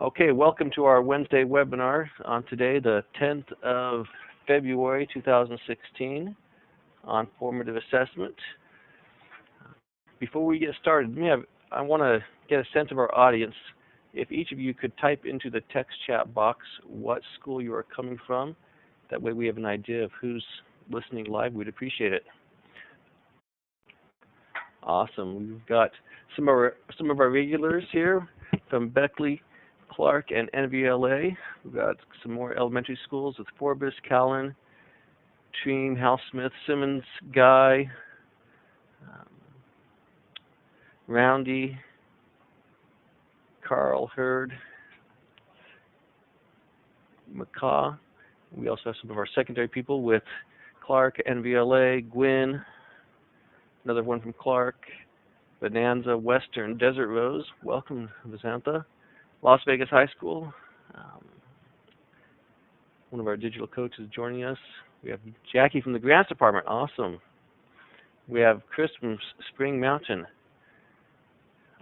Okay, welcome to our Wednesday webinar on today, the 10th of February 2016, on formative assessment. Before we get started, I want to get a sense of our audience. If each of you could type into the text chat box what school you are coming from, that way we have an idea of who's listening live. We'd appreciate it. Awesome. We've got some of our regulars here from Beckley, Clark, and NVLA. We've got some more elementary schools with Forbes, Callan, Treem, Hal Smith, Simmons, Guy, Roundy, Carl, Hurd, McCaw. We also have some of our secondary people with Clark, NVLA, Gwynn, another one from Clark, Bonanza, Western, Desert Rose. Welcome, Vasantha. Las Vegas High School. One of our digital coaches joining us. We have Jackie from the Grants Department. Awesome. We have Chris from Spring Mountain.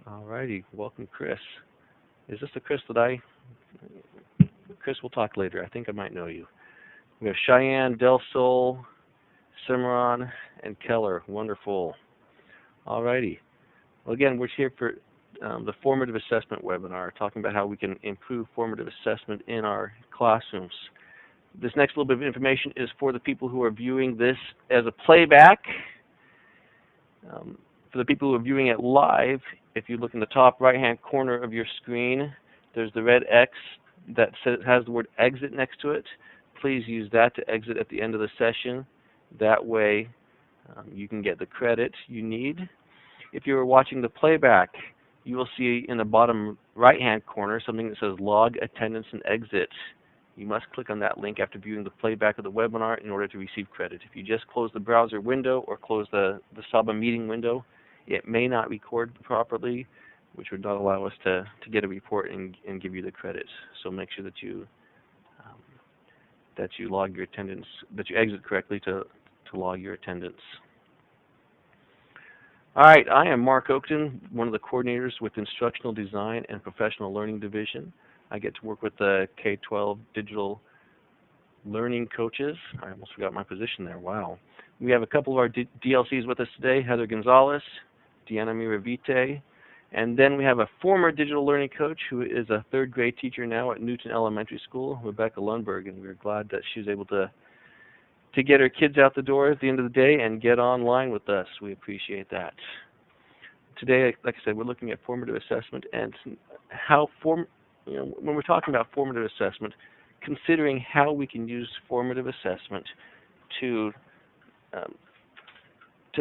All righty. Welcome, Chris. Is this the Chris that Chris, we'll talk later. I think I might know you. We have Cheyenne, Del Sol, Cimarron, and Keller. Wonderful. All righty. Well, again, we're here for the formative assessment webinar, talking about how we can improve formative assessment in our classrooms. This next little bit of information is for the people who are viewing this as a playback. For the people who are viewing it live, if you look in the top right-hand corner of your screen, there's the red X that has the word exit next to it. Please use that to exit at the end of the session. That way you can get the credit you need. If you're watching the playback, you will see in the bottom right-hand corner something that says Log Attendance and Exit. You must click on that link after viewing the playback of the webinar in order to receive credit. If you just close the browser window or close the Saba meeting window, it may not record properly, which would not allow us to get a report and give you the credit. So make sure that you log your attendance, that you exit correctly to log your attendance. All right, I am Mark Oakton, one of the coordinators with Instructional Design and Professional Learning Division. I get to work with the K-12 digital learning coaches. I almost forgot my position there. Wow. We have a couple of our DLCs with us today, Heather Gonzalez, Deanna Miravite, and then we have a former digital learning coach who is a third grade teacher now at Newton Elementary School, Rebecca Lundberg, and we're glad that she was able to get her kids out the door at the end of the day and get online with us. We appreciate that. Today, like I said, we're looking at formative assessment and how when we're talking about formative assessment, considering how we can use formative assessment to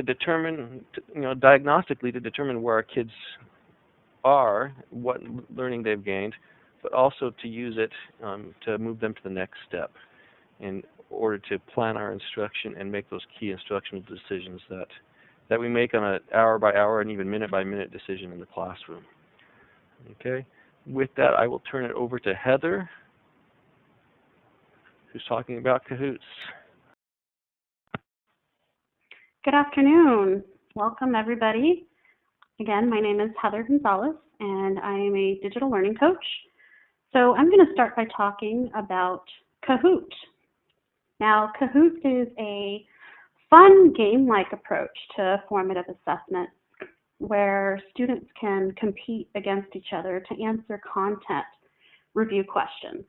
determine, diagnostically to determine where our kids are, what learning they've gained, but also to use it to move them to the next step in order to plan our instruction and make those key instructional decisions that we make on an hour-by-hour and even minute-by-minute decision in the classroom. Okay. With that, I will turn it over to Heather, who's talking about Kahoots. Good afternoon. Welcome, everybody. Again, my name is Heather Gonzalez, and I am a digital learning coach. So I'm going to start by talking about Kahoot. Now, Kahoot is a fun game-like approach to formative assessment where students can compete against each other to answer content review questions.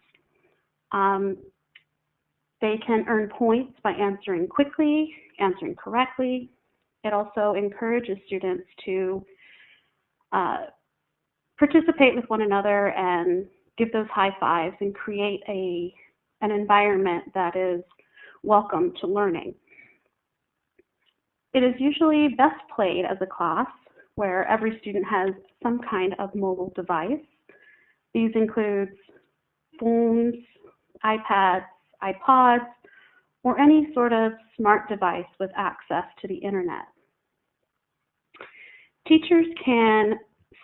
They can earn points by answering quickly, answering correctly. It also encourages students to participate with one another and give those high fives and create an environment that is welcome to learning. It is usually best played as a class where every student has some kind of mobile device. These include phones, iPads, iPods, or any sort of smart device with access to the internet. Teachers can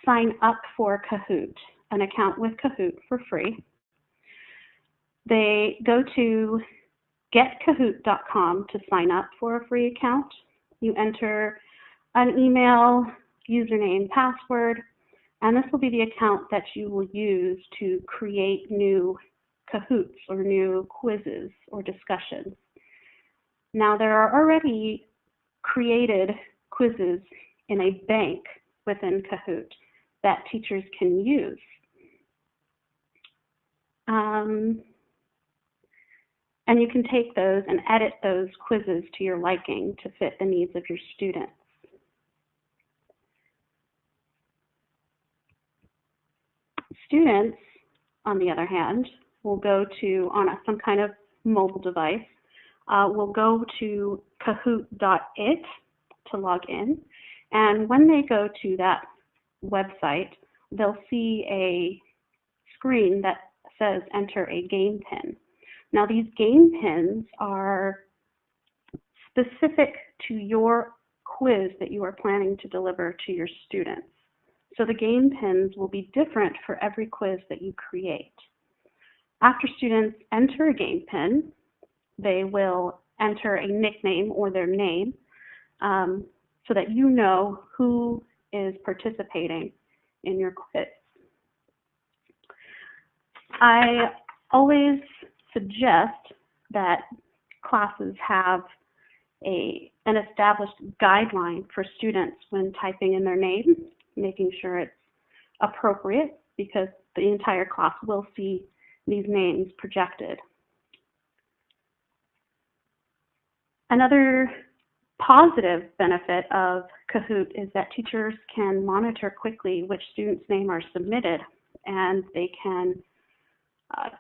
sign up for Kahoot, an account with Kahoot for free. They go to getkahoot.com to sign up for a free account. You enter an email, username, password, And this will be the account that you will use to create new Kahoots or new quizzes or discussions. Now, there are already created quizzes in a bank within Kahoot that teachers can use. And you can take those and edit those quizzes to your liking to fit the needs of your students. Students, on the other hand, will go to, on some kind of mobile device, will go to kahoot.it to log in. And when they go to that website, they'll see a screen that says enter a game pin. Now, these game pins are specific to your quiz that you are planning to deliver to your students. So the game pins will be different for every quiz that you create. After students enter a game pin, they will enter a nickname or their name so that you know who is participating in your quiz. I always suggest that classes have an established guideline for students when typing in their name, making sure it's appropriate because the entire class will see these names projected. Another positive benefit of Kahoot is that teachers can monitor quickly which students' names are submitted, and they can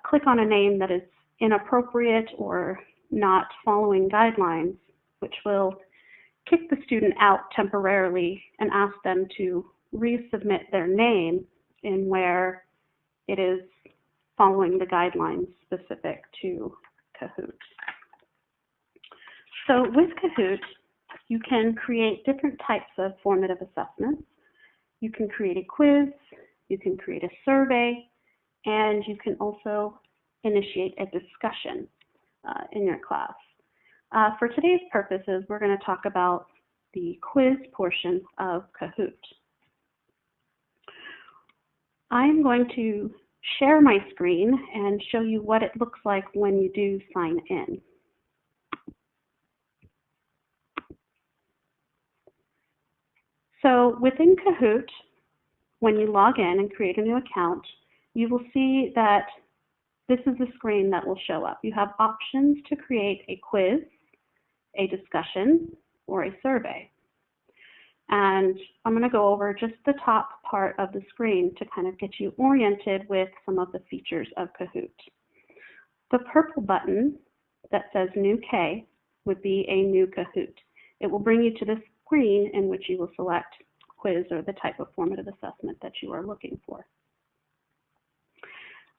click on a name that is inappropriate or not following guidelines, which will kick the student out temporarily and ask them to resubmit their name in where it is following the guidelines specific to Kahoot. So with Kahoot, you can create different types of formative assessments. You can create a quiz, you can create a survey, and you can also initiate a discussion in your class. For today's purposes, we're going to talk about the quiz portion of Kahoot. I'm going to share my screen and show you what it looks like when you do sign in. So within Kahoot, when you log in and create a new account, you will see that this is the screen that will show up. You have options to create a quiz, a discussion, or a survey. And I'm going to go over just the top part of the screen to kind of get you oriented with some of the features of Kahoot. The purple button that says New K would be a new Kahoot. It will bring you to the screen in which you will select quiz or the type of formative assessment that you are looking for.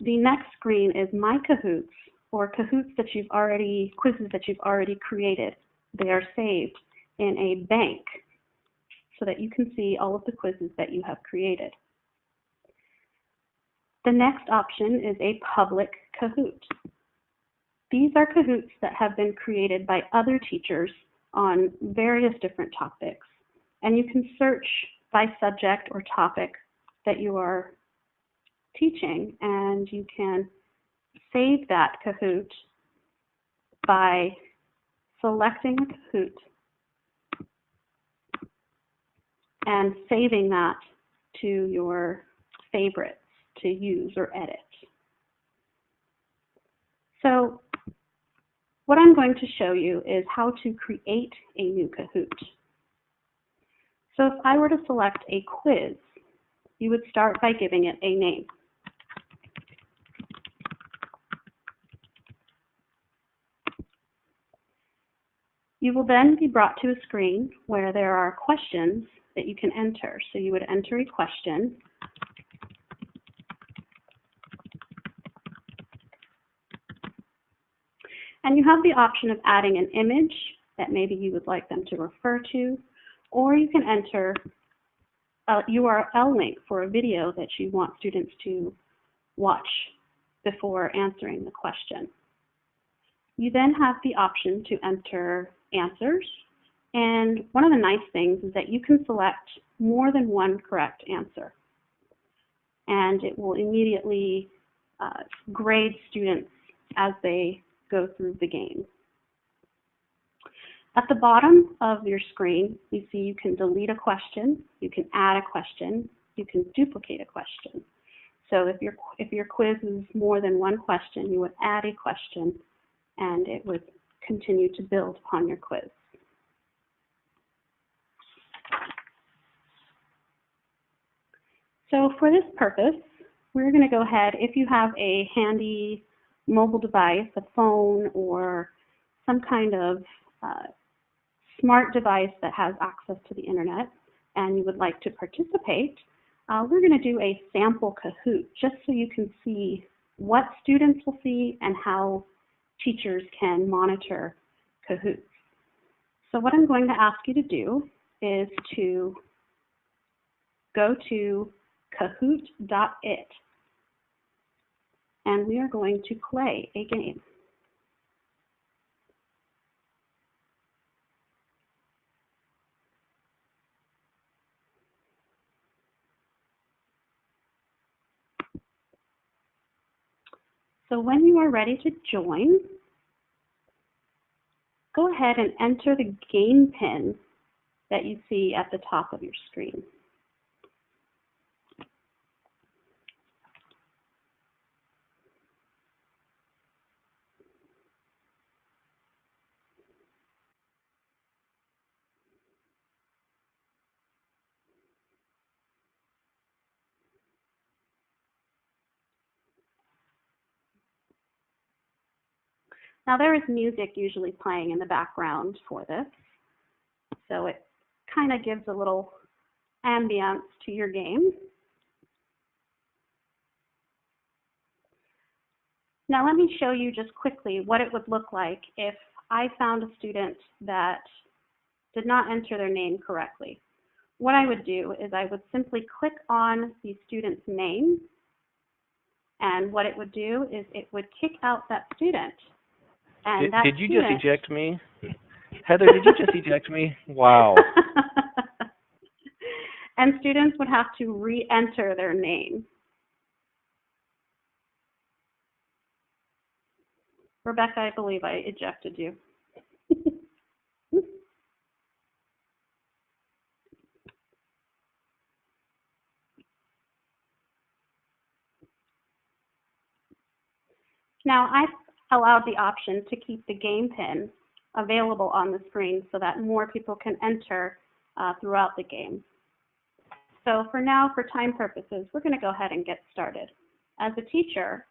The next screen is My Kahoots, or Kahoots that you've already, quizzes that you've already created. They are saved in a bank so that you can see all of the quizzes that you have created. The next option is a public Kahoot. These are Kahoots that have been created by other teachers on various different topics, and you can search by subject or topic that you are teaching, and you can save that Kahoot by selecting a Kahoot and saving that to your favorites to use or edit. So what I'm going to show you is how to create a new Kahoot. So if I were to select a quiz, you would start by giving it a name. You will then be brought to a screen where there are questions that you can enter. So you would enter a question, and you have the option of adding an image that maybe you would like them to refer to, or you can enter a URL link for a video that you want students to watch before answering the question. You then have the option to enter answers, and one of the nice things is that you can select more than one correct answer. and it will immediately grade students as they go through the game. At the bottom of your screen, you see you can delete a question, you can add a question, you can duplicate a question. So if your quiz is more than one question, you would add a question and it would continue to build upon your quiz. So for this purpose, we're going to go ahead, if you have a handy mobile device, a phone, or some kind of smart device that has access to the internet, and you would like to participate, we're going to do a sample Kahoot, just so you can see what students will see and how teachers can monitor Kahoot. So what I'm going to ask you to do is to go to kahoot.it, and we are going to play a game. So when you are ready to join, go ahead and enter the game pin that you see at the top of your screen. Now there is music usually playing in the background for this, so it kind of gives a little ambience to your game. Now let me show you just quickly what it would look like if I found a student that did not enter their name correctly. What I would do is I would simply click on the student's name, and what it would do is it would kick out that student. And did you just eject me? Heather, did you just eject me? Wow. And students would have to re-enter their name. Rebecca, I believe I ejected you. Now, I've allowed the option to keep the game pin available on the screen so that more people can enter throughout the game. So for now, for time purposes, we're going to go ahead and get started. As a teacher,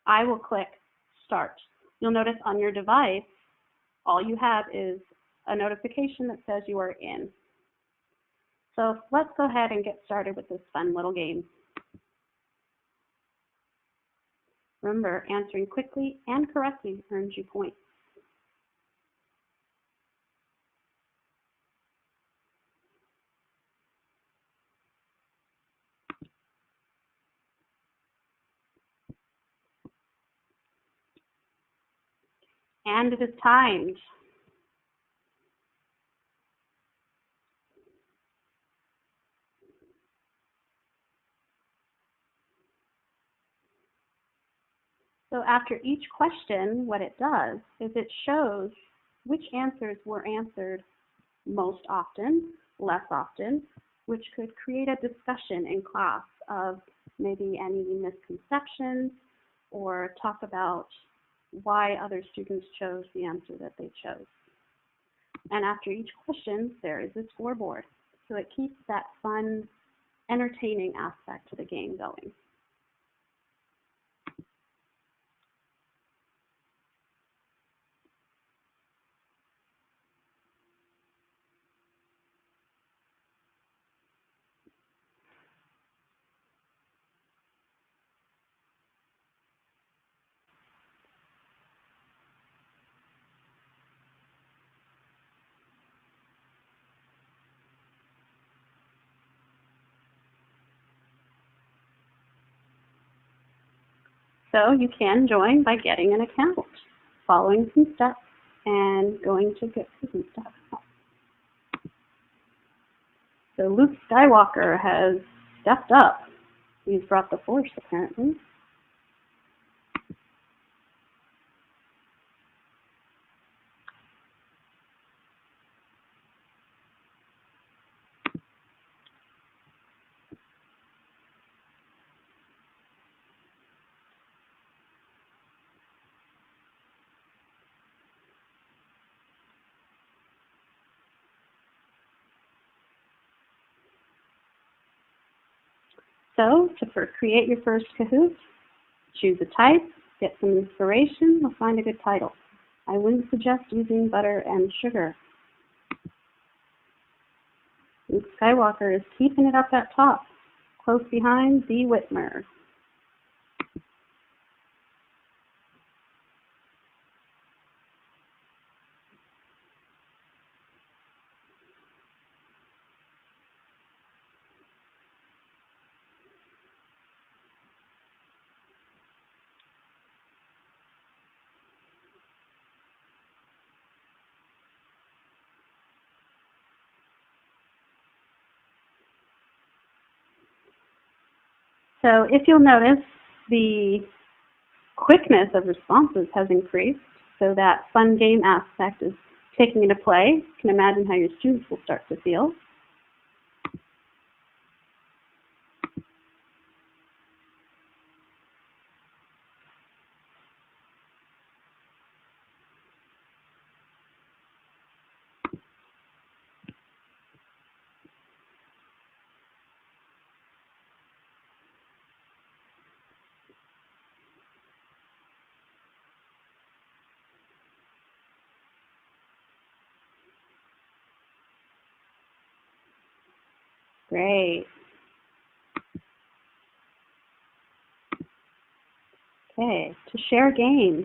I will click Start. You'll notice on your device, all you have is a notification that says you are in. So let's go ahead and get started with this fun little game. Remember, answering quickly and correctly earns you points. And it is timed. So after each question, what it does is it shows which answers were answered most often, less often, which could create a discussion in class of maybe any misconceptions or talk about why other students chose the answer that they chose. And after each question, there is a scoreboard. So it keeps that fun, entertaining aspect to the game going. So you can join by getting an account, following some steps, and going to Kahoot.com. So Luke Skywalker has stepped up. You've brought the force, apparently. So, to create your first Kahoot, choose a type, get some inspiration, or find a good title. I wouldn't suggest using butter and sugar. Luke Skywalker is keeping it up at top, close behind Dee Whitmer. So if you'll notice, the quickness of responses has increased, so that fun game aspect is taking into play. You can imagine how your students will start to feel. Great. Okay, to share games.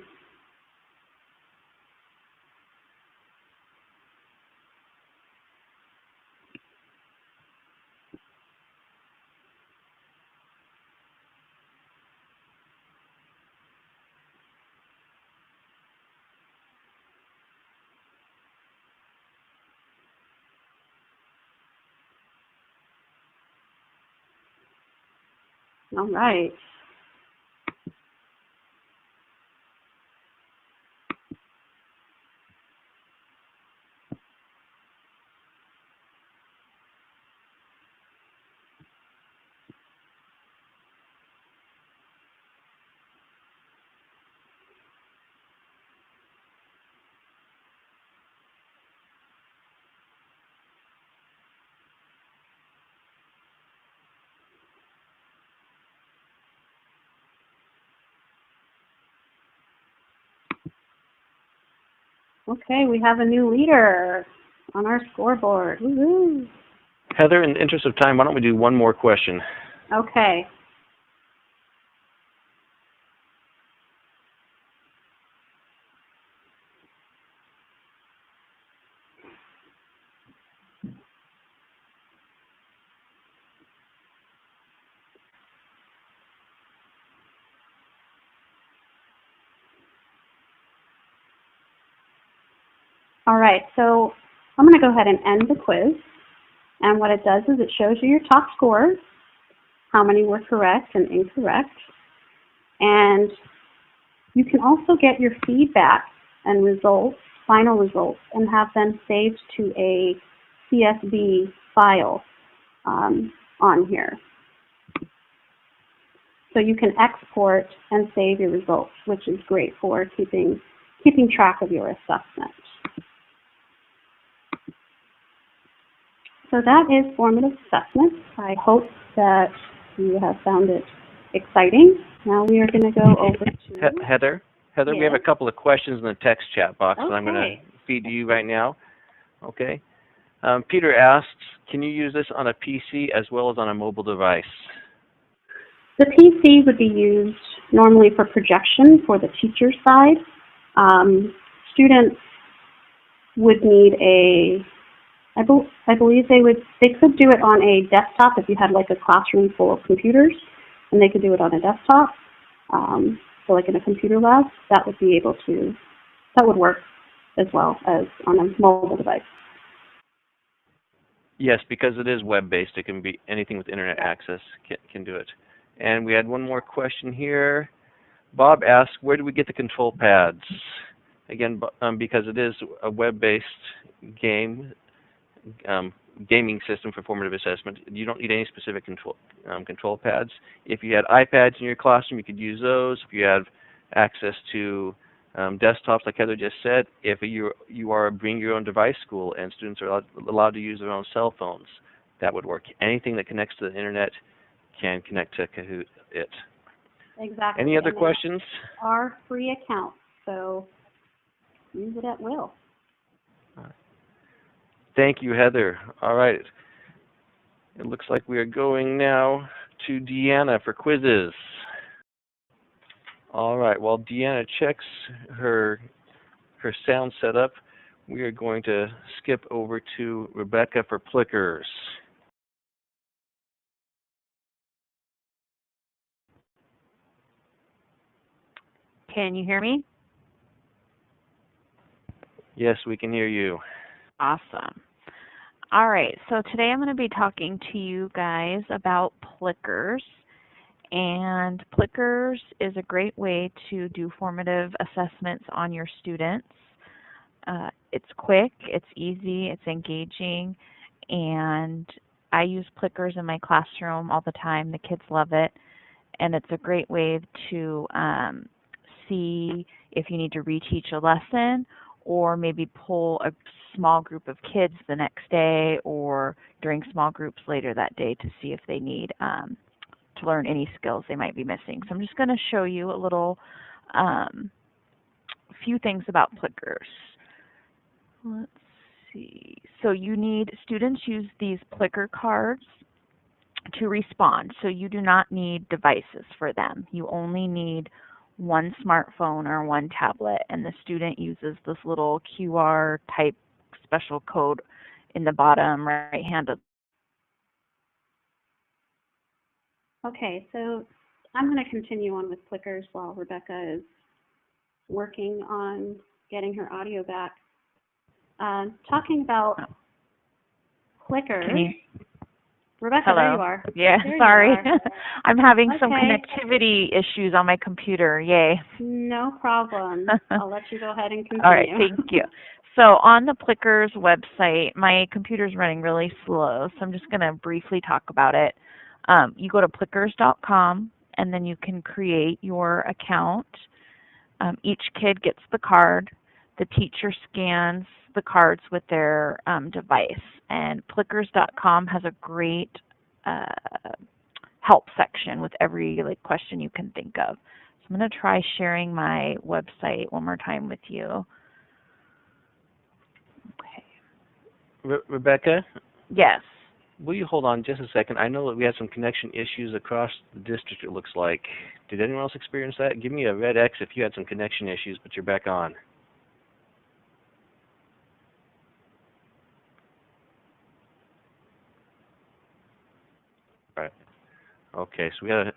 All right. Okay, we have a new leader on our scoreboard. Woohoo! Heather, in the interest of time, why don't we do one more question? Okay. All right, so I'm going to go ahead and end the quiz. And what it does is it shows you your top scores, how many were correct and incorrect. And you can also get your feedback and results, final results, and have them saved to a CSV file on here. So you can export and save your results, which is great for keeping track of your assessment. So that is formative assessment. I hope that you have found it exciting. Now we are going to go over to... Heather, yes. We have a couple of questions in the text chat box that I'm going to feed to you right now. Okay. Peter asks, can you use this on a PC as well as on a mobile device? The PC would be used normally for projection for the teacher side. Students would need I believe they could do it on a desktop if you had like a classroom full of computers, and they could do it on a desktop. So like in a computer lab, that would work as well as on a mobile device. Yes, because it is web-based. It can be anything with internet access can do it. And we had one more question here. Bob asked, where do we get the control pads? Again, because it is a web-based game, gaming system for formative assessment, you don't need any specific control pads. If you had iPads in your classroom, you could use those. If you have access to desktops, like Heather just said, if you are a bring your own device school and students are allowed to use their own cell phones, that would work. Anything that connects to the internet can connect to Kahoot. Exactly. Any other questions? Are free accounts, so use it at will. Thank you, Heather. All right. It looks like we are going now to Deanna for quizzes. All right. While Deanna checks her sound setup, we are going to skip over to Rebecca for Plickers. Can you hear me? Yes, we can hear you. Awesome. All right, so today I'm going to be talking to you guys about Plickers. And Plickers is a great way to do formative assessments on your students. It's quick, it's easy, it's engaging, and I use Plickers in my classroom all the time. The kids love it, and it's a great way to see if you need to reteach a lesson or maybe pull a small group of kids the next day or during small groups later that day to see if they need to learn any skills they might be missing. So I'm just going to show you a little few things about Plickers. Let's see. So students use these Plicker cards to respond. So you do not need devices for them. You only need one smartphone or one tablet, and the student uses this little QR type special code in the bottom right hand of. Okay, so I'm going to continue on with Plickers while Rebecca is working on getting her audio back. Talking about Plickers. Rebecca, Hello. there you are. Yeah, there sorry. I'm having some Okay. connectivity issues on my computer. Yay. No problem. I'll let you go ahead and continue. All right, thank you. So on the Plickers website, my computer's running really slow, so I'm just going to briefly talk about it. You go to plickers.com, and then you can create your account. Each kid gets the card. The teacher scans the cards with their device. And plickers.com has a great help section with every question you can think of. So I'm going to try sharing my website one more time with you. Okay. Rebecca? Yes. Will you hold on just a second? I know that we had some connection issues across the district, it looks like. Did anyone else experience that? Give me a red X if you had some connection issues, but you're back on. All right. Okay, so we got to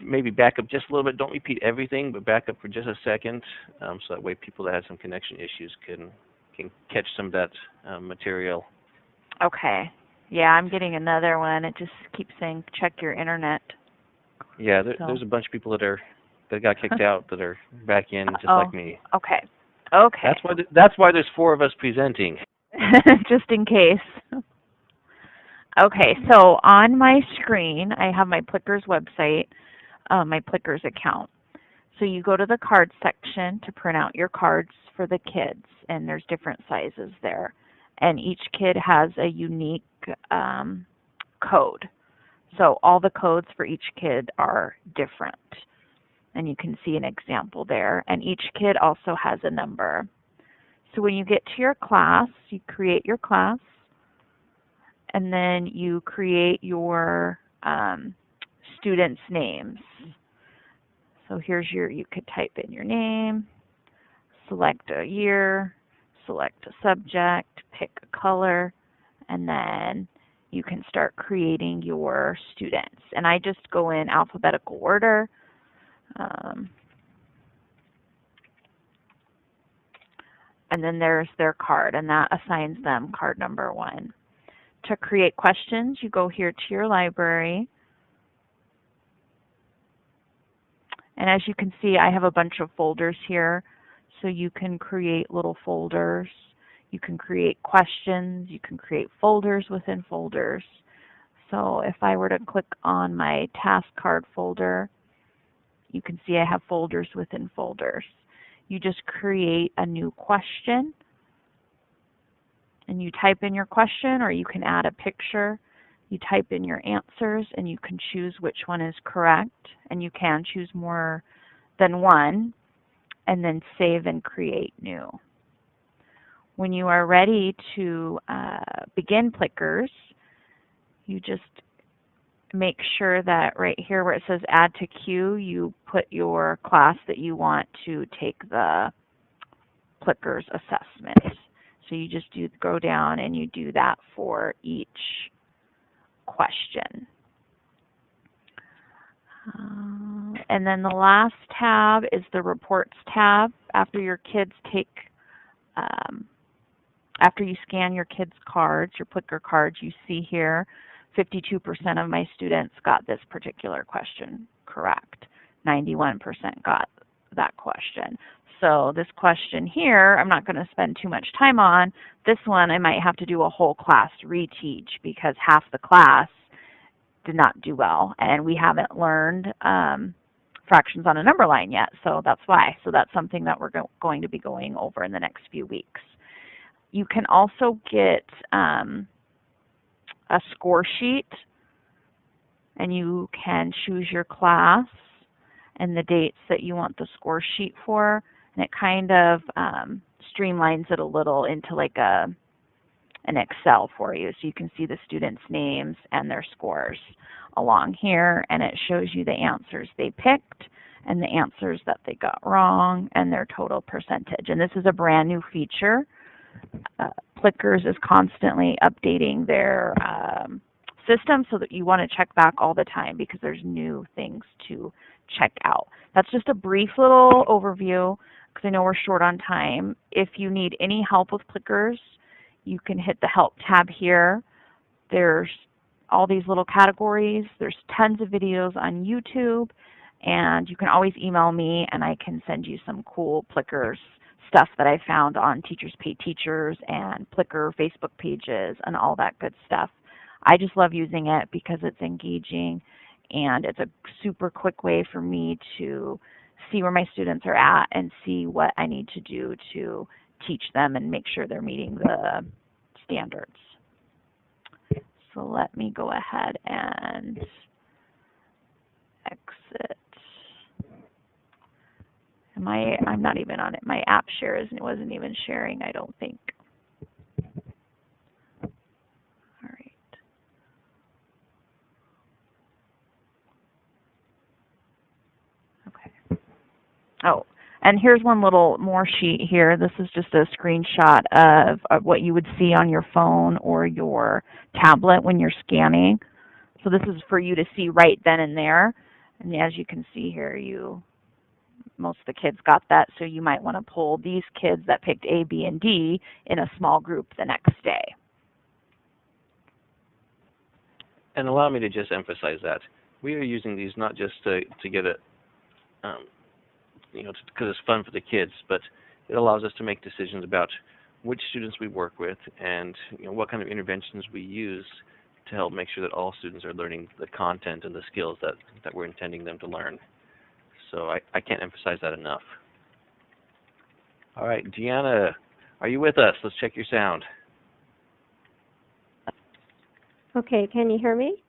maybe back up just a little bit. Don't repeat everything, but back up for just a second, so that way people that had some connection issues can catch some of that material. Okay. Yeah, I'm getting another one. It just keeps saying check your internet. Yeah, there's a bunch of people that got kicked out that are back in just like me. Okay. Okay. That's why there's 4 of us presenting. Just in case. Okay, so on my screen, I have my Plickers website, my Plickers account. So you go to the card section to print out your cards for the kids, and there's different sizes there. And each kid has a unique code. So all the codes for each kid are different. And you can see an example there. And each kid also has a number. So when you get to your class, you create your class, and then you create your students' names. So you could type in your name, select a year, select a subject, pick a color, and then you can start creating your students. And I just go in alphabetical order. And then there's their card, and that assigns them card number 1. To create questions, you go here to your library, And as you can see, I have a bunch of folders here, so you can create little folders. You can create questions. You can create folders within folders. So if I were to click on my task card folder, you can see I have folders within folders. You just create a new question, and you type in your question, or you can add a picture. You type in your answers, and you can choose which one is correct, and you can choose more than one, and then save and create new. When you are ready to begin Plickers, you just make sure that right here where it says add to queue, you put your class that you want to take the Plickers assessment. So you just go down and you do that for each question. And then the last tab is the reports tab. After your kids take, after you scan your kids' cards, your Plicker cards, you see here 52% of my students got this particular question correct. 91% got that question. So this question here, I'm not going to spend too much time on. This one, I might have to do a whole class reteach because half the class did not do well, and we haven't learned fractions on a number line yet, so that's why. So that's something that we're going to be going over in the next few weeks. You can also get a score sheet, and you can choose your class and the dates that you want the score sheet for, and it kind of streamlines it a little into like an Excel for you, so you can see the students' names and their scores along here, and it shows you the answers they picked and the answers that they got wrong and their total percentage. And this is a brand new feature. Plickers is constantly updating their system, so that you want to check back all the time because there's new things to check out. That's just a brief little overview because I know we're short on time. If you need any help with Plickers, you can hit the Help tab here. There's all these little categories. There's tons of videos on YouTube, and you can always email me and I can send you some cool Plickers stuff that I found on Teachers Pay Teachers and Plicker Facebook pages and all that good stuff. I just love using it because it's engaging and it's a super quick way for me to see where my students are at and see what I need to do to teach them and make sure they're meeting the standards. So let me go ahead and exit. I'm not even on it. My app share wasn't even sharing, I don't think. All right. Okay. Oh, and here's one little more sheet here. This is just a screenshot of what you would see on your phone or your tablet when you're scanning. So this is for you to see right then and there. And as you can see here, most of the kids got that, so you might want to pull these kids that picked A, B, and D in a small group the next day. And allow me to just emphasize that we are using these not just to get it, because it's fun for the kids, but it allows us to make decisions about which students we work with and what kind of interventions we use to help make sure that all students are learning the content and the skills that we're intending them to learn. So I can't emphasize that enough. All right, Deanna, are you with us? Let's check your sound. Okay, can you hear me?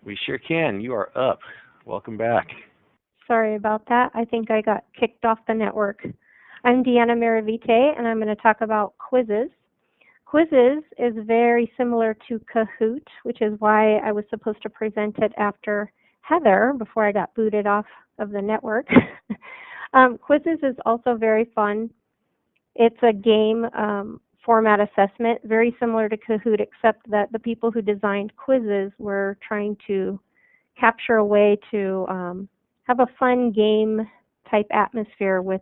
We sure can. You are up. Welcome back. Sorry about that. I think I got kicked off the network. I'm Deanna Maravite, and I'm going to talk about quizzes. Quizzes is very similar to Kahoot, which is why I was supposed to present it after Heather before I got booted off of the network. Quizzes is also very fun. It's a game format assessment, very similar to Kahoot, except that the people who designed quizzes were trying to capture a way to have a fun game type atmosphere with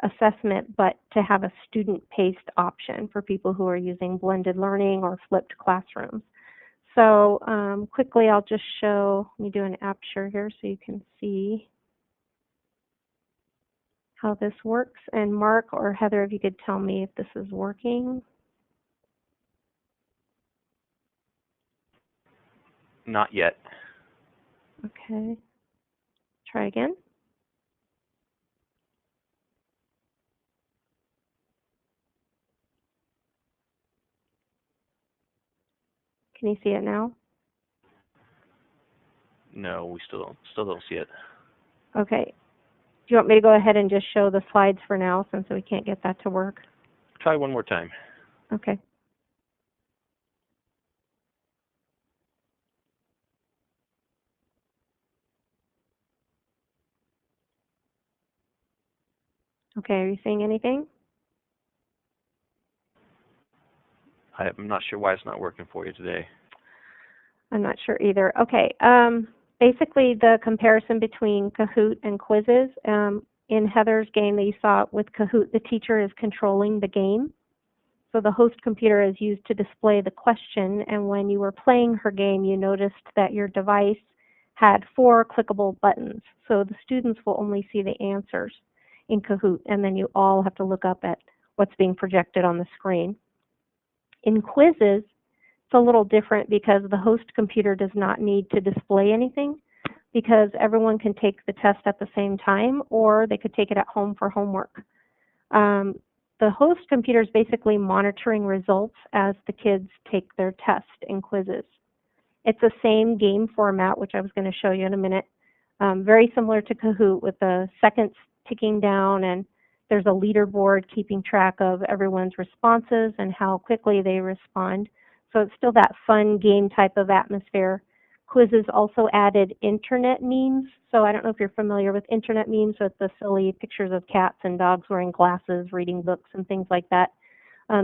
assessment, but to have a student-paced option for people who are using blended learning or flipped classrooms. So quickly I'll just show, let me do an app share here so you can see. how this works. And Mark or Heather, if you could tell me if this is working. Not yet. Okay. Try again. Can you see it now? No, we still don't see it. Okay. Do you want me to go ahead and just show the slides for now since we can't get that to work? Try one more time. Okay. Okay, are you seeing anything? I'm not sure why it's not working for you today. I'm not sure either. Okay. Basically, the comparison between Kahoot and quizzes. In Heather's game that you saw with Kahoot, the teacher is controlling the game. So the host computer is used to display the question, and when you were playing her game, you noticed that your device had 4 clickable buttons. So the students will only see the answers in Kahoot, and then you all have to look up at what's being projected on the screen. In quizzes, it's a little different because the host computer does not need to display anything because everyone can take the test at the same time, or they could take it at home for homework. The host computer is basically monitoring results as the kids take their test in quizzes. It's the same game format, which I was going to show you in a minute, very similar to Kahoot with the seconds ticking down, and there's a leaderboard keeping track of everyone's responses and how quickly they respond. So it's still that fun game type of atmosphere. Quizzes also added internet memes. So I don't know if you're familiar with internet memes with the silly pictures of cats and dogs wearing glasses, reading books, and things like that.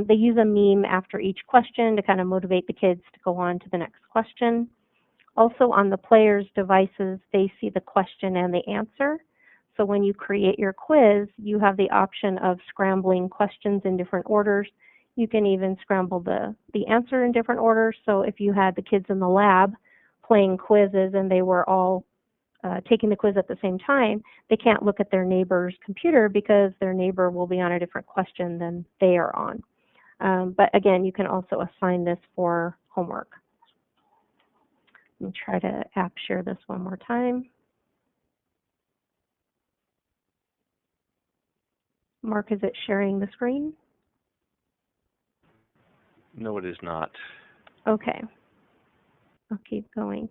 They use a meme after each question to kind of motivate the kids to go on to the next question. Also on the players' devices, they see the question and the answer. So when you create your quiz, you have the option of scrambling questions in different orders. You can even scramble the answer in different orders. So if you had the kids in the lab playing quizzes and they were all taking the quiz at the same time, they can't look at their neighbor's computer because their neighbor will be on a different question than they are on. But again, you can also assign this for homework. Let me try to app share this one more time. Mark, is it sharing the screen? No, it is not. Okay. I'll keep going.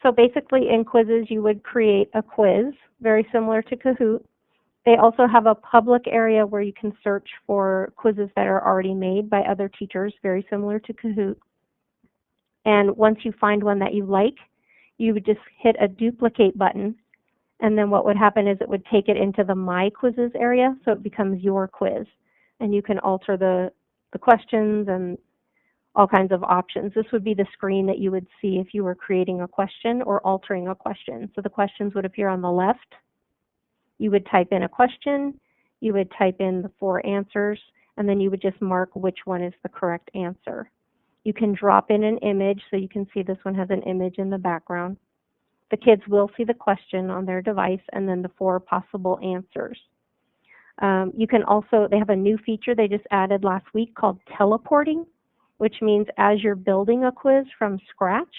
So basically in quizzes, you would create a quiz, very similar to Kahoot. They also have a public area where you can search for quizzes that are already made by other teachers, very similar to Kahoot. And once you find one that you like, you would just hit a duplicate button, and then what would happen is it would take it into the My Quizzes area, so it becomes your quiz. And you can alter the questions and all kinds of options. This would be the screen that you would see if you were creating a question or altering a question. So the questions would appear on the left. You would type in a question, you would type in the 4 answers, and then you would just mark which one is the correct answer. You can drop in an image, so you can see this one has an image in the background. The kids will see the question on their device and then the 4 possible answers. You can also, they have a new feature they just added last week called teleporting, which means as you're building a quiz from scratch,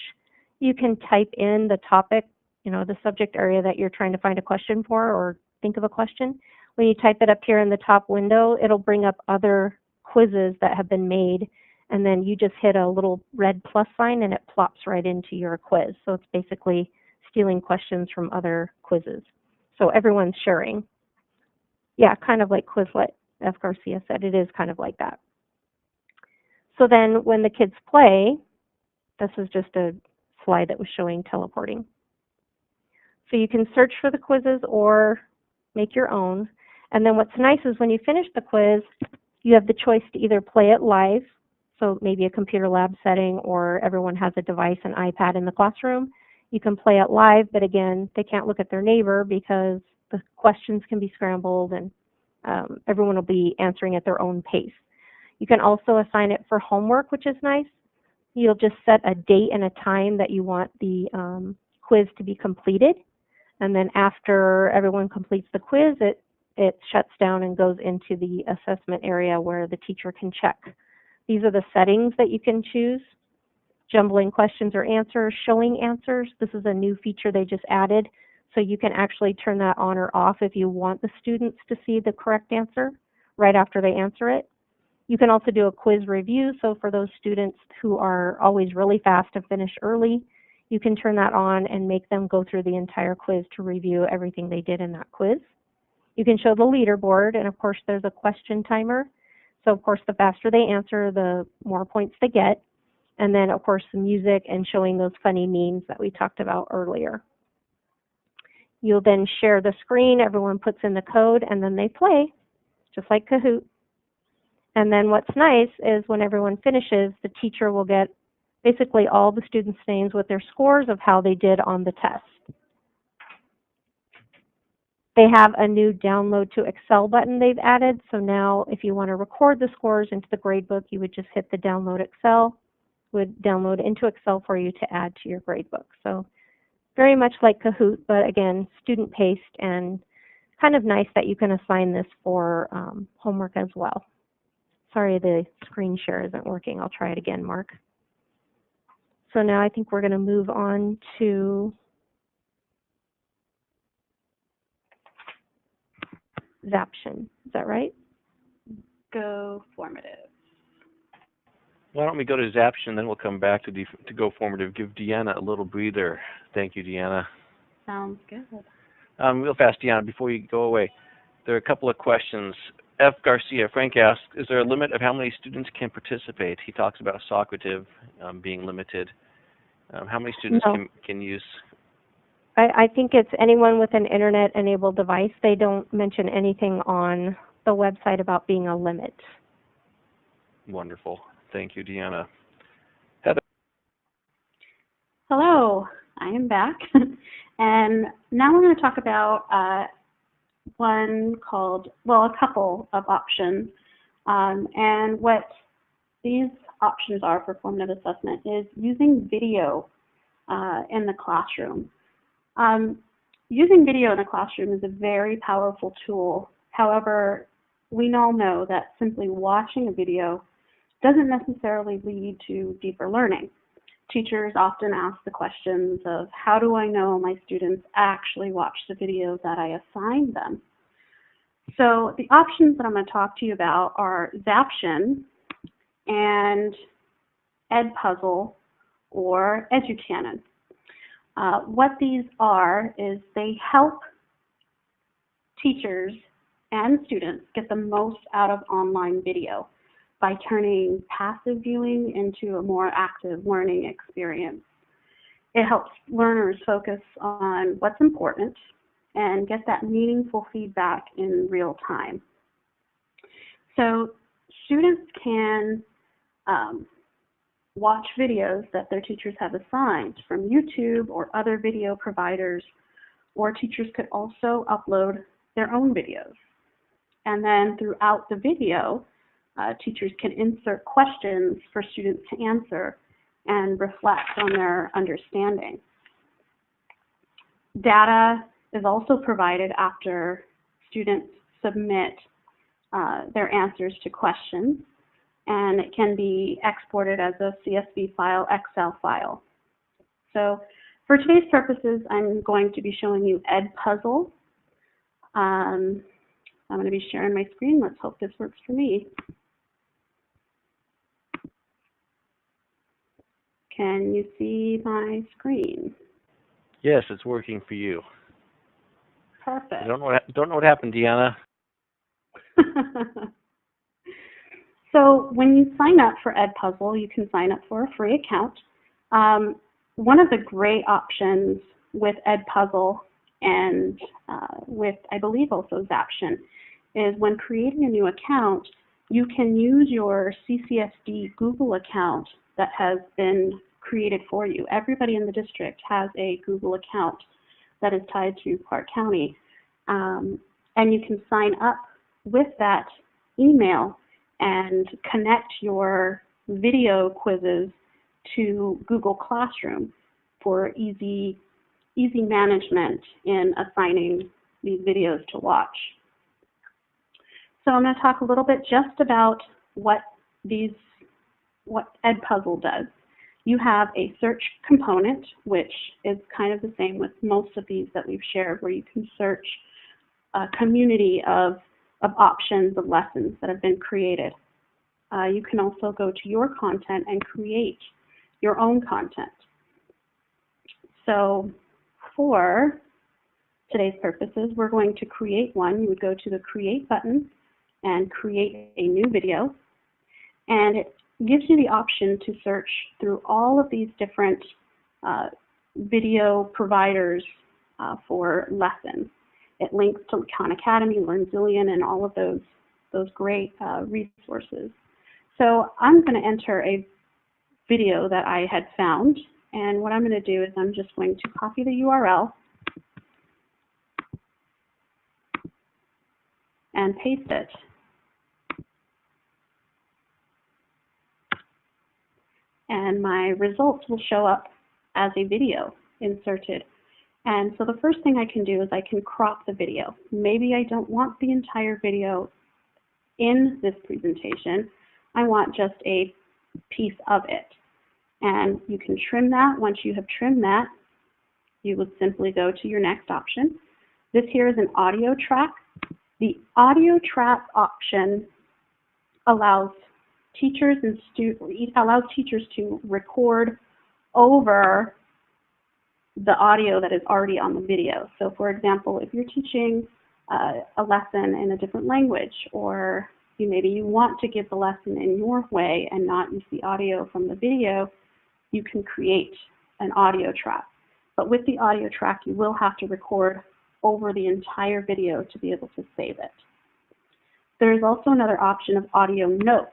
you can type in the topic, the subject area that you're trying to find a question for or think of a question. When you type it up here in the top window, it'll bring up other quizzes that have been made, and then you just hit a little red plus sign and it plops right into your quiz. So it's basically stealing questions from other quizzes. So everyone's sharing. Yeah, kind of like Quizlet, F. Garcia said. It is kind of like that. So then when the kids play, this is just a slide that was showing teleporting. So you can search for the quizzes or make your own. And then what's nice is when you finish the quiz, you have the choice to either play it live, so maybe a computer lab setting, or everyone has a device, an iPad in the classroom. You can play it live, but again, they can't look at their neighbor because the questions can be scrambled and everyone will be answering at their own pace. You can also assign it for homework, which is nice. You'll just set a date and a time that you want the quiz to be completed. And then after everyone completes the quiz, it it shuts down and goes into the assessment area where the teacher can check. These are the settings that you can choose. Jumbling questions or answers, showing answers. This is a new feature they just added, so you can actually turn that on or off if you want the students to see the correct answer right after they answer it. You can also do a quiz review, so for those students who are always really fast and finish early, you can turn that on and make them go through the entire quiz to review everything they did in that quiz. You can show the leaderboard, and of course there's a question timer. So of course the faster they answer, the more points they get. And then of course the music and showing those funny memes that we talked about earlier. You'll then share the screen, everyone puts in the code, and then they play, just like Kahoot. And then what's nice is when everyone finishes, the teacher will get basically all the students' names with their scores of how they did on the test. They have a new download to Excel button they've added, so now if you want to record the scores into the gradebook, you would just hit the download Excel, would download into Excel for you to add to your gradebook. So very much like Kahoot, but again, student-paced and kind of nice that you can assign this for homework as well. Sorry, the screen share isn't working. I'll try it again, Mark. So now I think we're going to move on to Zaption. Is that right? Go Formative. Why don't we go to Zaption, then we'll come back to Go Formative. Give Deanna a little breather. Thank you, Deanna. Sounds good. Real fast, Deanna, before you go away, there are a couple of questions. F. Garcia, Frank asks, is there a limit of how many students can participate? He talks about Socrative being limited. How many students can use? I think it's anyone with an internet-enabled device. They don't mention anything on the website about being a limit. Wonderful. Thank you, Deanna. Heather. Hello, I am back. And now we're going to talk about a couple of options. And what these options are for formative assessment is using video in the classroom. Using video in the classroom is a very powerful tool. However, we all know that simply watching a video doesn't necessarily lead to deeper learning. Teachers often ask the questions of, how do I know my students actually watched the video that I assigned them? So the options that I'm going to talk to you about are Zaption and Edpuzzle or Educanon. What these are is they help teachers and students get the most out of online video by turning passive viewing into a more active learning experience. It helps learners focus on what's important and get that meaningful feedback in real time. So students can watch videos that their teachers have assigned from YouTube or other video providers, or teachers could also upload their own videos. And then throughout the video, teachers can insert questions for students to answer and reflect on their understanding. Data is also provided after students submit their answers to questions, and it can be exported as a CSV file, Excel file. So for today's purposes, I'm going to be showing you Edpuzzle. I'm going to be sharing my screen. Let's hope this works for me. Can you see my screen? Yes, it's working for you. Perfect. I don't know what happened, Deanna. So when you sign up for Edpuzzle, you can sign up for a free account. One of the great options with Edpuzzle and with, I believe, also Zaption is when creating a new account, you can use your CCSD Google account that has been created for you. Everybody in the district has a Google account that is tied to Clark County. And you can sign up with that email and connect your video quizzes to Google Classroom for easy management in assigning these videos to watch. So I'm going to talk a little bit just about what Edpuzzle does. You have a search component, which is kind of the same with most of these that we've shared, where you can search a community of options of lessons that have been created. You can also go to your content and create your own content. So for today's purposes, we're going to create one. You would go to the Create button and create a new video. And it gives you the option to search through all of these different video providers for lessons. It links to Khan Academy, LearnZillion, and all of those great resources. So I'm going to enter a video that I had found, and what I'm going to do is I'm just going to copy the URL and paste it. And my results will show up as a video inserted. And so the first thing I can do is I can crop the video. Maybe I don't want the entire video in this presentation. I want just a piece of it. And you can trim that. Once you have trimmed that, you would simply go to your next option. This here is an audio track. The audio track option allows teachers to record over the audio that is already on the video. So for example, if you're teaching a lesson in a different language, or maybe you want to give the lesson in your way and not use the audio from the video, you can create an audio track. But with the audio track, you will have to record over the entire video to be able to save it. There is also another option of audio notes.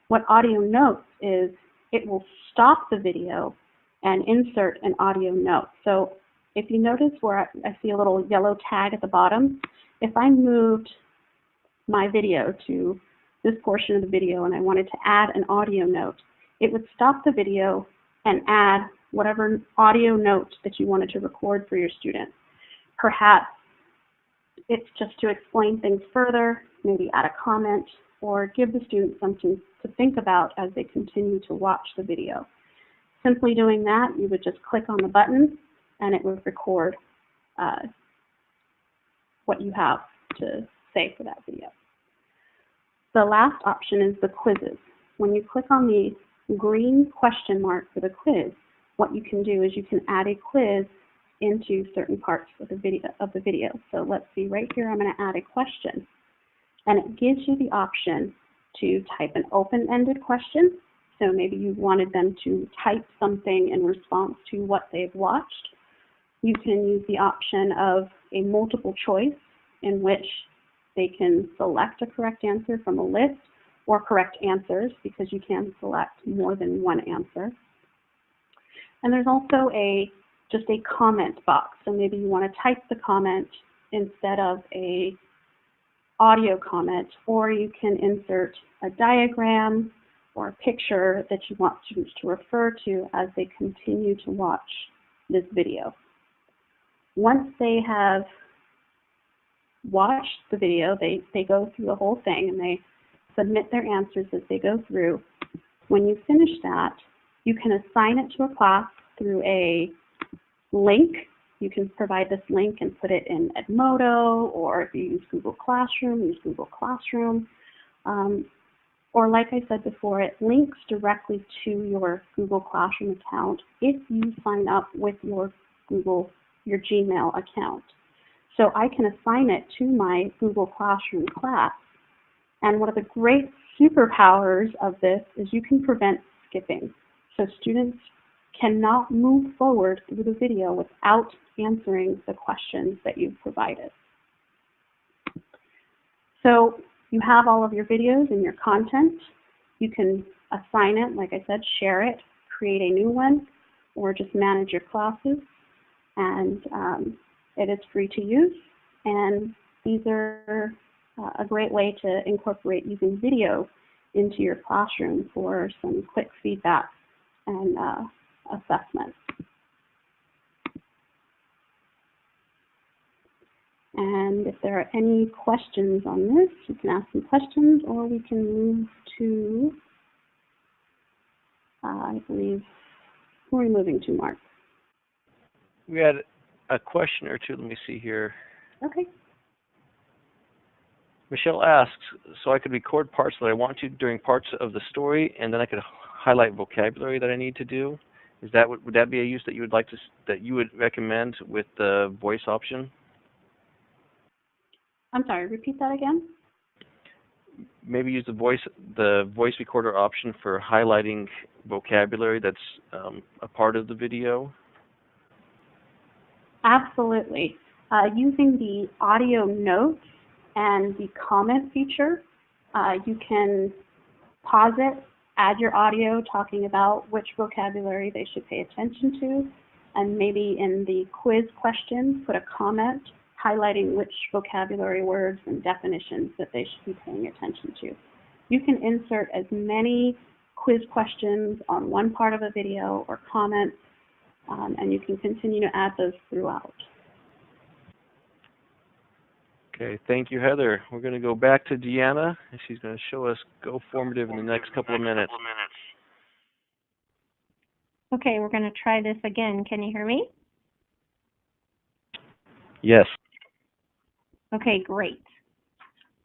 What audio notes is, it will stop the video and insert an audio note. So if you notice where I see a little yellow tag at the bottom, if I moved my video to this portion of the video and I wanted to add an audio note, it would stop the video and add whatever audio note that you wanted to record for your students. Perhaps it's just to explain things further, maybe add a comment, or give the students something to think about as they continue to watch the video. Simply doing that, you would just click on the button and it would record what you have to say for that video. The last option is the quizzes. When you click on the green question mark for the quiz, what you can do is you can add a quiz into certain parts of the video. So let's see, right here I'm going to add a question, and it gives you the option to type an open-ended question. So maybe you wanted them to type something in response to what they've watched. You can use the option of a multiple choice in which they can select a correct answer from a list, or correct answers, because you can select more than one answer. And there's also just a comment box. So maybe you want to type the comment instead of a audio comment, or you can insert a diagram or a picture that you want students to refer to as they continue to watch this video. Once they have watched the video, they go through the whole thing and they submit their answers as they go through. When you finish that, you can assign it to a class through a link. You can provide this link and put it in Edmodo, or if you use Google Classroom, use Google Classroom. Or like I said before, it links directly to your Google Classroom account if you sign up with your Gmail account. So I can assign it to my Google Classroom class. And one of the great superpowers of this is you can prevent skipping. So students cannot move forward through the video without answering the questions that you've provided. So you have all of your videos and your content. You can assign it, like I said, share it, create a new one, or just manage your classes. And it is free to use. And these are a great way to incorporate using video into your classroom for some quick feedback and assessment. And if there are any questions on this, you can ask some questions, or we can move to, I believe, who are we moving to, Mark? We had a question or two. Let me see here. Okay. Michelle asks, so I could record parts that I want to during parts of the story, and then I could highlight vocabulary that I need to do. Would that be a use that you would recommend with the voice option? I'm sorry, repeat that again? Maybe use the voice recorder option for highlighting vocabulary that's a part of the video. Absolutely. Using the audio notes and the comment feature, you can pause it, add your audio talking about which vocabulary they should pay attention to, and maybe in the quiz question, put a comment highlighting which vocabulary words and definitions that they should be paying attention to. You can insert as many quiz questions on one part of a video or comments, and you can continue to add those throughout. Okay, thank you, Heather. We're going to go back to Deanna, and she's going to show us Go Formative in the next couple of minutes. Okay, we're going to try this again. Can you hear me? Yes. Okay, great.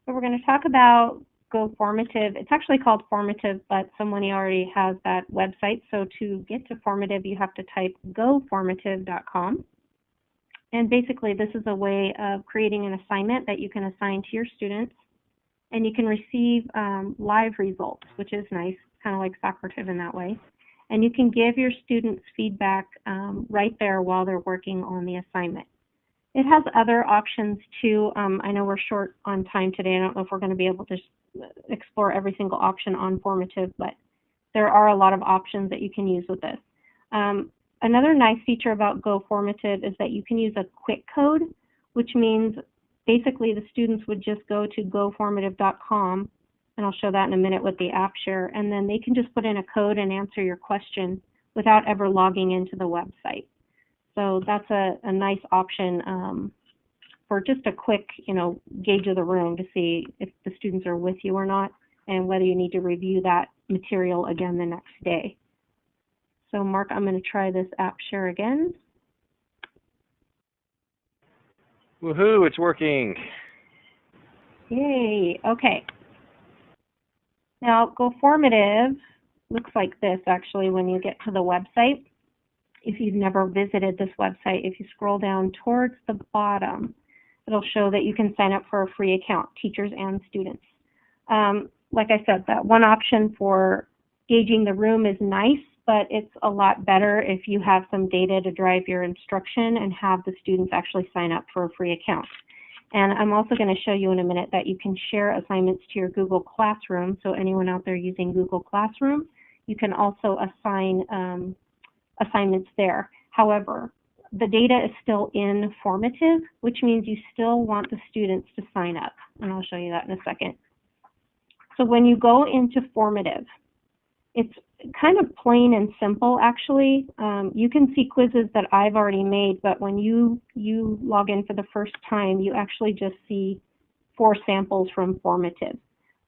So we're going to talk about Go Formative. It's actually called Formative, but someone already has that website. So to get to Formative, you have to type goformative.com. And basically, this is a way of creating an assignment that you can assign to your students. And you can receive live results, which is nice, kind of like Socrative in that way. And you can give your students feedback right there while they're working on the assignment. It has other options too. I know we're short on time today. I don't know if we're going to be able to explore every single option on Formative, but there are a lot of options that you can use with this. Another nice feature about Go Formative is that you can use a quick code, which means basically the students would just go to goformative.com, and I'll show that in a minute with the app share, and then they can just put in a code and answer your question without ever logging into the website. So that's a nice option for just a quick, gauge of the room to see if the students are with you or not, and whether you need to review that material again the next day. So Mark, I'm going to try this app share again. Woohoo, it's working. Yay, okay. Now, Go Formative looks like this actually when you get to the website. If you've never visited this website, if you scroll down towards the bottom, it'll show that you can sign up for a free account, teachers and students. Like I said, that one option for gauging the room is nice, but it's a lot better if you have some data to drive your instruction and have the students actually sign up for a free account. And I'm also going to show you in a minute that you can share assignments to your Google Classroom. So anyone out there using Google Classroom, you can also assign assignments there. However, the data is still in Formative, which means you still want the students to sign up. And I'll show you that in a second. So when you go into Formative, it's kind of plain and simple, actually. You can see quizzes that I've already made, but when you log in for the first time, you actually just see 4 samples from Formative.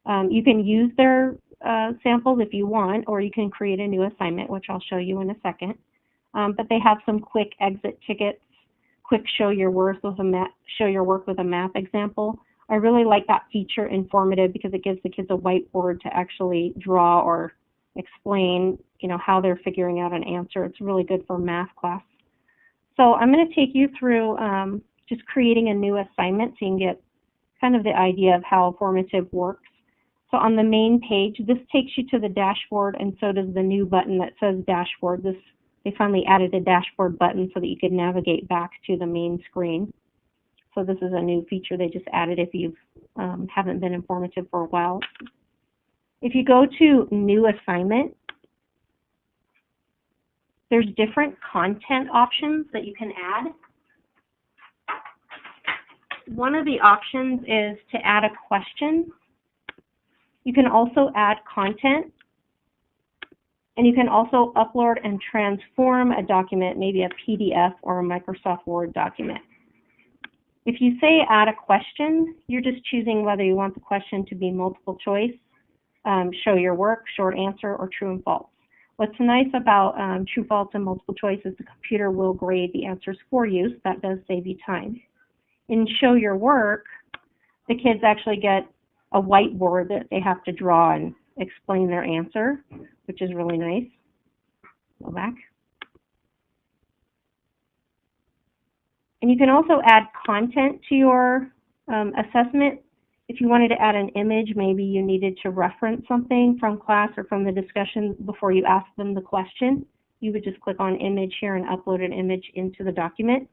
You can use their samples if you want, or you can create a new assignment, which I'll show you in a second. But they have some quick exit tickets, quick show your work with a math example. I really like that feature in Formative because it gives the kids a whiteboard to actually draw or explain, how they're figuring out an answer. It's really good for math class. So I'm going to take you through just creating a new assignment so you can get kind of the idea of how Formative works. So on the main page, this takes you to the dashboard, and so does the new button that says dashboard. They finally added a dashboard button so that you could navigate back to the main screen. So this is a new feature they just added if you haven't been in Formative for a while. If you go to New Assignment, there's different content options that you can add. One of the options is to add a question. You can also add content. And you can also upload and transform a document, maybe a PDF or a Microsoft Word document. If you say add a question, you're just choosing whether you want the question to be multiple choice, show your work, short answer, or true and false. What's nice about true, false, and multiple choice is the computer will grade the answers for you, so that does save you time. In show your work, the kids actually get a whiteboard that they have to draw and explain their answer, which is really nice. Go back. And you can also add content to your assessment. If you wanted to add an image, maybe you needed to reference something from class or from the discussion before you asked them the question, you would just click on image here and upload an image into the document.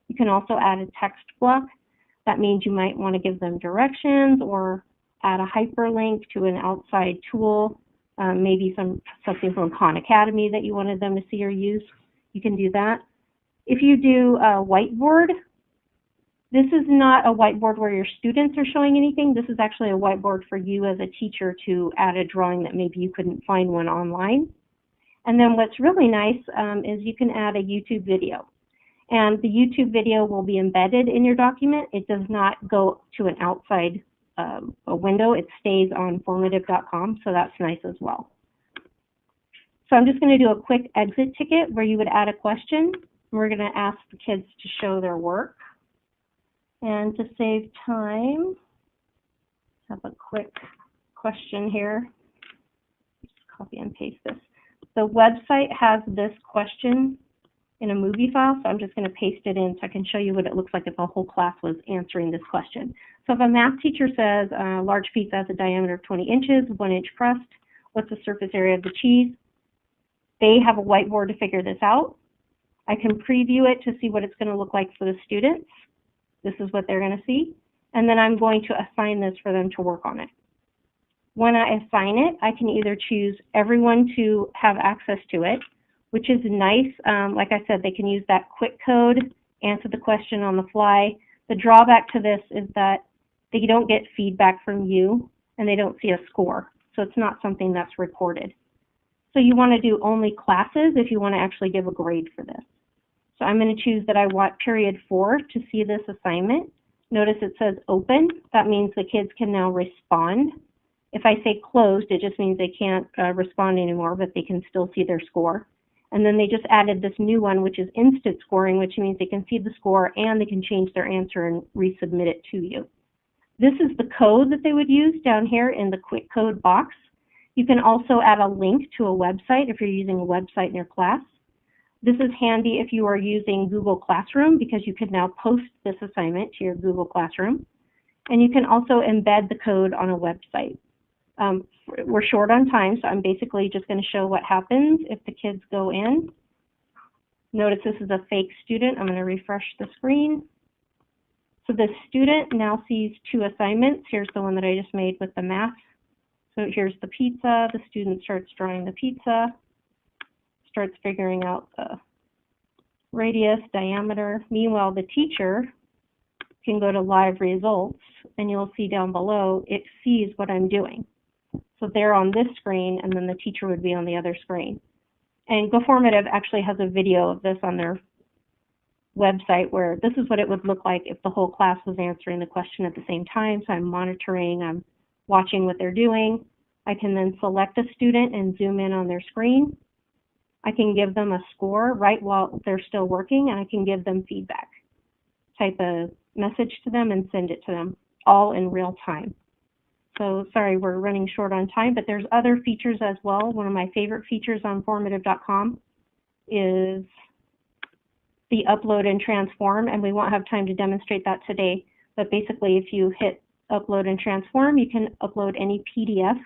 You can also add a text block. That means you might want to give them directions or add a hyperlink to an outside tool, maybe something from Khan Academy that you wanted them to see or use. You can do that. If you do a whiteboard, this is not a whiteboard where your students are showing anything. This is actually a whiteboard for you as a teacher to add a drawing that maybe you couldn't find one online. And then what's really nice is you can add a YouTube video. And the YouTube video will be embedded in your document. It does not go to an outside a window. It stays on formative.com, so that's nice as well. So I'm just going to do a quick exit ticket where you would add a question. We're going to ask the kids to show their work. And to save time, have a quick question here. Just copy and paste this. The website has this question in a movie file, so I'm just going to paste it in so I can show you what it looks like if a whole class was answering this question. So if a math teacher says large pizza has a diameter of 20 inches, 1 inch crust, what's the surface area of the cheese? They have a whiteboard to figure this out. I can preview it to see what it's going to look like for the students. This is what they're going to see. And then I'm going to assign this for them to work on it. When I assign it, I can either choose everyone to have access to it, which is nice. Like I said, they can use that quick code, answer the question on the fly. The drawback to this is that they don't get feedback from you and they don't see a score. So it's not something that's recorded. So you want to do only classes if you want to actually give a grade for this. So I'm going to choose that I want period 4 to see this assignment. Notice it says open. That means the kids can now respond. If I say closed, it just means they can't respond anymore, but they can still see their score. And then they just added this new one, which is instant scoring, which means they can see the score and they can change their answer and resubmit it to you. This is the code that they would use down here in the quick code box. You can also add a link to a website if you're using a website in your class. This is handy if you are using Google Classroom because you can now post this assignment to your Google Classroom. And you can also embed the code on a website. We're short on time, so I'm basically just going to show what happens if the kids go in. Notice this is a fake student. I'm going to refresh the screen. So the student now sees 2 assignments. Here's the one that I just made with the math. So here's the pizza. The student starts drawing the pizza, starts figuring out the radius, diameter. Meanwhile, the teacher can go to live results, and you'll see down below, it sees what I'm doing. So they're on this screen, and then the teacher would be on the other screen. And GoFormative actually has a video of this on their website where this is what it would look like if the whole class was answering the question at the same time. So I'm monitoring, I'm watching what they're doing. I can then select a student and zoom in on their screen. I can give them a score right while they're still working, and I can give them feedback. Type a message to them and send it to them, all in real time. So sorry, we're running short on time, but there's other features as well. One of my favorite features on formative.com is the upload and transform, and we won't have time to demonstrate that today. But basically, if you hit upload and transform, you can upload any PDF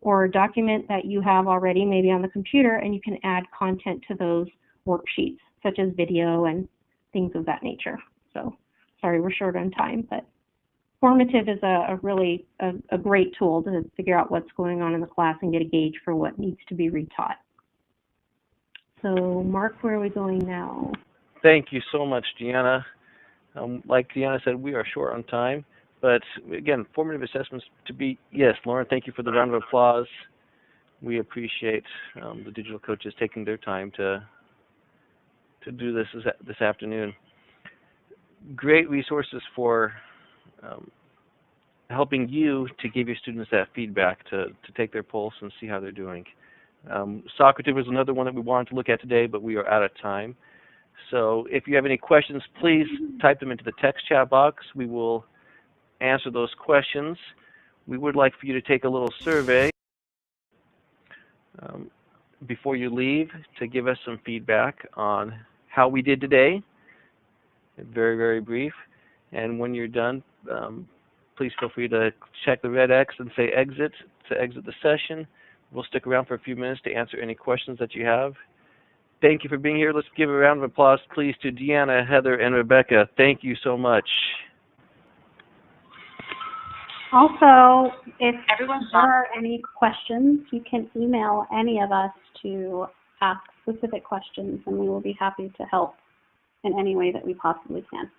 or document that you have already, maybe on the computer, and you can add content to those worksheets, such as video and things of that nature. So sorry, we're short on time, but Formative is a really great tool to figure out what's going on in the class and get a gauge for what needs to be retaught. So Mark, where are we going now? Thank you so much, Deanna. Like Deanna said, we are short on time. But again, formative assessments to be, yes, Lauren, thank you for the round of applause. We appreciate the digital coaches taking their time to do this afternoon. great resources for helping you to give your students that feedback, to take their pulse and see how they're doing. Socrative was another one that we wanted to look at today, but we are out of time. So if you have any questions, please type them into the text chat box. We will answer those questions. We would like for you to take a little survey before you leave to give us some feedback on how we did today. Very, very brief. And when you're done, please feel free to check the red X and say exit to exit the session. We'll stick around for a few minutes to answer any questions that you have. Thank you for being here. Let's give a round of applause, please, to Deanna, Heather, and Rebecca. Thank you so much. Also, if there are any questions, you can email any of us to ask specific questions, and we will be happy to help in any way that we possibly can.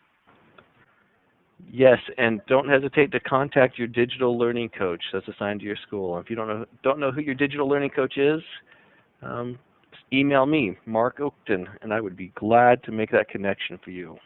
Yes, and don't hesitate to contact your digital learning coach that's assigned to your school. If you don't know who your digital learning coach is, email me, Mark Oakton, and I would be glad to make that connection for you.